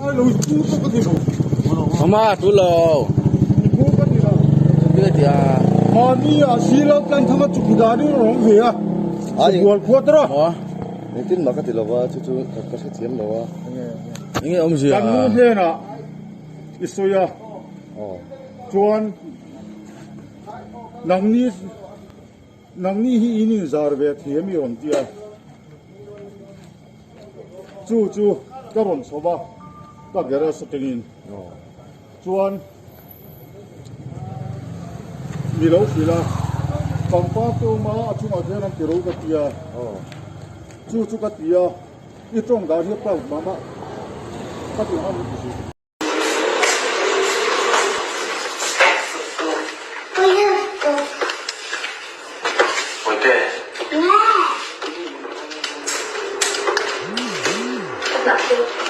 Hai lối cũ có thể đủ. Mama tu lo. Cũ có thể đâu. Dia dia. Mà đi à xí lâu plan thằng chụp cái đi rồi về à. Buồn quá đó. Mo. Nên tin mà cái gì là chú cái sẽ chiếm đâu Ini om sia. Kan nu he na. Isoya. Chuan nang ni hi ini zar ve thiam mi on tia. Chu ka ron soba. Ta gera setengin. Chuan mi lo fila. Pampa to ma achu ma he na ki ro ka tia. Chu ka tia. I trong ga hi pa mama. Ka ti ha ni ki. Hãy subscribe cho kênh Ghiền Mì Gõ để không bỏ lỡ những video hấp dẫn.